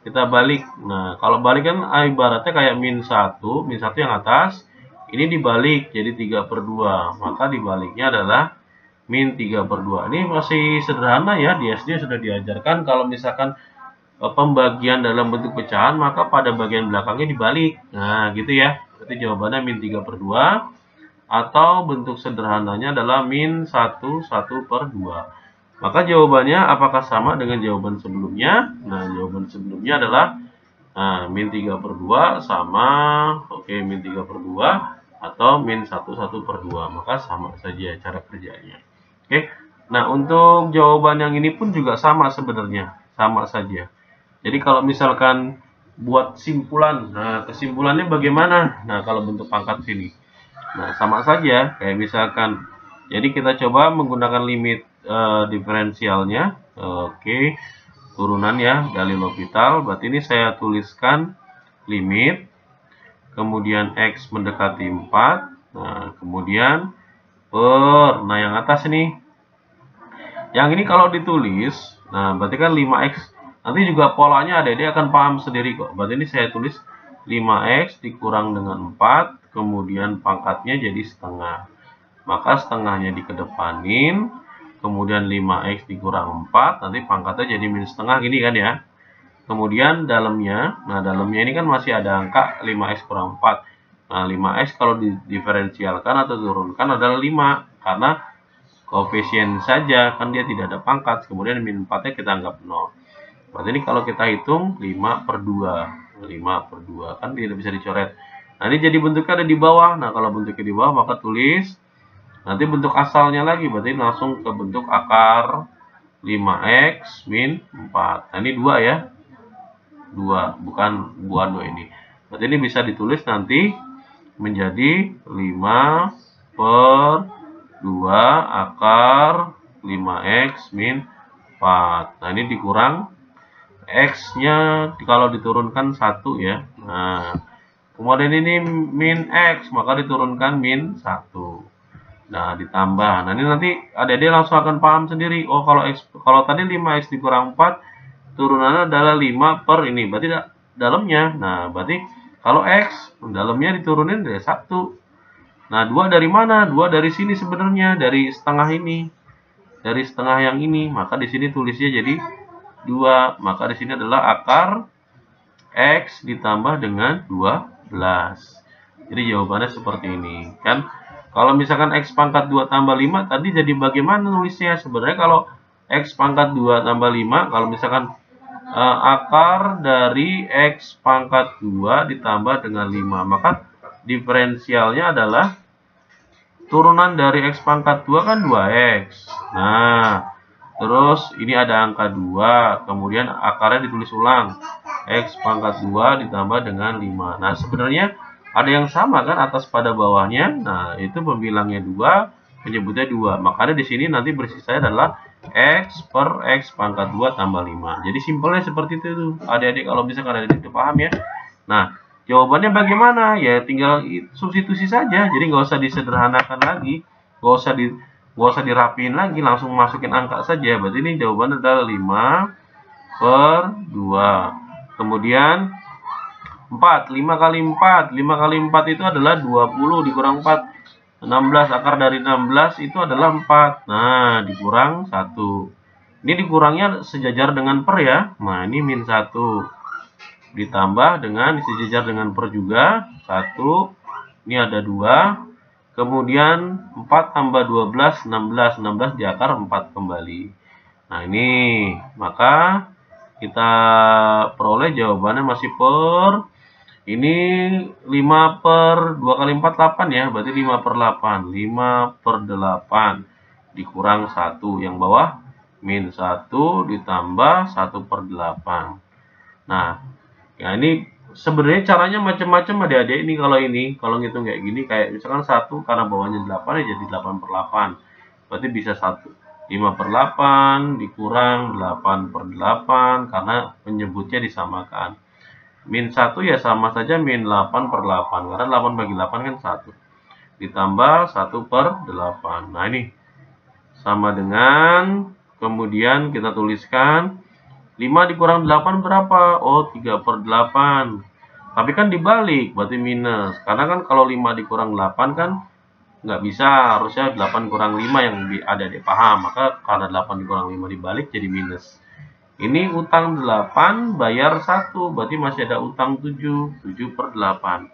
Kita balik. Nah, kalau balik kan ibaratnya kayak min 1 yang atas, ini dibalik jadi 3/2. Maka dibaliknya adalah min 3/2. Ini masih sederhana ya, di SD sudah diajarkan kalau misalkan pembagian dalam bentuk pecahan, maka pada bagian belakangnya dibalik. Nah, gitu ya. Berarti jawabannya min 3/2. Atau bentuk sederhananya adalah min 1/2. Maka jawabannya apakah sama dengan jawaban sebelumnya? Nah, jawaban sebelumnya adalah min 3/2 sama, min 3/2 atau min 1/2. Maka sama saja cara kerjanya. Nah, untuk jawaban yang ini pun juga sama sebenarnya, sama saja. Jadi kalau misalkan buat simpulan, nah kesimpulannya bagaimana? Nah, kalau bentuk pangkat sini, nah sama saja kayak misalkan, jadi kita coba menggunakan limit diferensialnya. Turunan ya dari L'Hopital. Berarti ini saya tuliskan limit, kemudian X mendekati 4, nah kemudian per, nah yang atas ini, yang ini kalau ditulis, nah berarti kan 5X, nanti juga polanya adik-adik akan paham sendiri kok. Berarti ini saya tulis 5X dikurang dengan 4, kemudian pangkatnya jadi setengah. Maka setengahnya dikedepanin, kemudian 5X dikurang 4, nanti pangkatnya jadi min setengah gini kan ya. Kemudian dalamnya, nah dalamnya ini kan masih ada angka 5X kurang 4. Nah 5X kalau didiferensialkan atau turunkan adalah 5, karena koefisien saja, kan dia tidak ada pangkat. Kemudian min 4-nya kita anggap 0. Berarti ini kalau kita hitung 5/2. 5/2 kan tidak bisa dicoret. Nah, ini jadi bentuknya ada di bawah. Nah, kalau bentuknya di bawah maka tulis nanti bentuk asalnya lagi, berarti langsung ke bentuk akar 5X min 4. Nah, ini 2 ya. 2, bukan 2 ini. Berarti ini bisa ditulis nanti menjadi 5/2 akar 5X min 4. Nah, ini dikurang X-nya kalau diturunkan 1 ya. Nah, kemudian ini min X, maka diturunkan min 1. Nah, ditambah. Nah, ini nanti adik-adik langsung akan paham sendiri. Oh, kalau tadi 5X dikurang 4, turunannya adalah 5 per ini. Berarti dalamnya. Nah, berarti kalau X, dalamnya diturunin dari 1. Nah, 2 dari mana? 2 dari sini sebenarnya, dari setengah ini. Dari setengah yang ini, maka di sini tulisnya jadi 2. Maka di sini adalah akar X ditambah dengan 12. Jadi jawabannya seperti ini. Kan kalau misalkan X pangkat 2 tambah 5 tadi jadi bagaimana nulisnya? Sebenarnya kalau X pangkat 2 tambah 5, kalau misalkan akar dari X pangkat 2 ditambah dengan 5, maka diferensialnya adalah turunan dari X pangkat 2 kan 2X. Nah, terus ini ada angka 2, kemudian akarnya ditulis ulang. X pangkat 2 ditambah dengan 5. Nah, sebenarnya ada yang sama kan atas pada bawahnya. Nah, itu pembilangnya 2, penyebutnya 2. Makanya di sini nanti bersisanya adalah X per X pangkat 2 tambah 5. Jadi simpelnya seperti itu tuh. Adik-adik kalau misalkan adik-adik paham ya. Nah, jawabannya bagaimana? Ya tinggal substitusi saja. Jadi nggak usah disederhanakan lagi. Nggak usah dirapiin lagi. Langsung masukin angka saja. Berarti ini jawabannya adalah 5 per 2. Kemudian 4. 5 kali 4. 5 kali 4 itu adalah 20 dikurang 4. 16, akar dari 16 itu adalah 4. Nah, dikurang 1. Ini dikurangnya sejajar dengan per ya. Nah, ini min 1. Ditambah dengan sejajar dengan per juga. 1. Ini ada 2. Kemudian 4 tambah 12, 16. 16 di akar 4 kembali. Nah, ini. Maka kita peroleh jawabannya masih per. Ini 5 per 2 kali 4, 8 ya. Berarti 5 per 8. 5 per 8 dikurang 1. Yang bawah min 1 ditambah 1 per 8. Nah, ya ini sebenarnya caranya macam-macam adik-adik ini. Kalau ngitung kayak gini. Kayak misalkan 1 karena bawahnya 8 ya jadi 8 per 8. Berarti bisa 1. 5 per 8 dikurang 8 per 8 karena penyebutnya disamakan. Min 1 ya sama saja min 8 per 8. Karena 8 bagi 8 kan 1. Ditambah 1 per 8. Nah ini. Sama dengan. Kemudian kita tuliskan. 5 dikurang 8 berapa? Oh 3 per 8. Tapi kan dibalik. Berarti minus. Karena kan kalau 5 dikurang 8 kan. Nggak bisa. Harusnya 8 kurang 5 yang ada di paham. Maka karena 8 dikurang 5 dibalik jadi minus. Ini utang 8, bayar 1. Berarti masih ada utang 7. 7 per 8.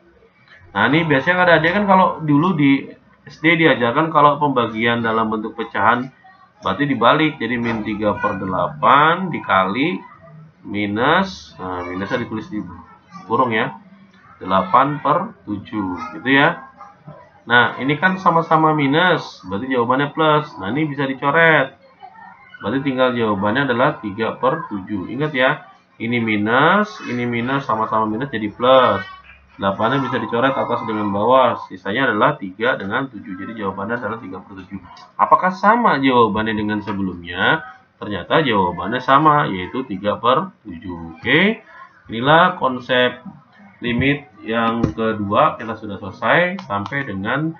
Nah, ini biasanya ada kan kalau dulu di SD diajarkan kalau pembagian dalam bentuk pecahan, berarti dibalik. Jadi min 3 per 8 dikali minus. Nah, minusnya ditulis di kurung ya. 8 per 7. Gitu ya. Nah, ini kan sama-sama minus. Berarti jawabannya plus. Nah, ini bisa dicoret. Berarti tinggal jawabannya adalah 3 per 7. Ingat ya, ini minus sama-sama minus jadi plus. 8-nya bisa dicoret atas dengan bawah. Sisanya adalah 3 dengan 7. Jadi jawabannya adalah 3 per 7. Apakah sama jawabannya dengan sebelumnya? Ternyata jawabannya sama, yaitu 3 per 7. Oke, inilah konsep limit yang kedua. Kita sudah selesai sampai dengan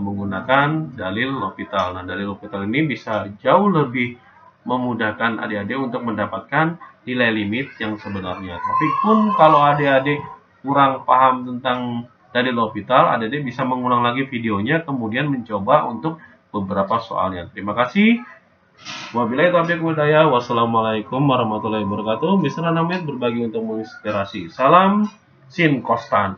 menggunakan dalil L'Hopital. Nah, dalil L'Hopital ini bisa jauh lebih memudahkan adik-adik untuk mendapatkan nilai limit yang sebenarnya. Tapi pun kalau adik-adik kurang paham tentang dalil L'Hopital, adik-adik bisa mengulang lagi videonya, kemudian mencoba untuk beberapa soalnya. Terima kasih. Wabillahi taufiq wal hidayah. Wassalamualaikum warahmatullahi wabarakatuh. Mr. Namit berbagi untuk menginspirasi. Salam Sin Kostan.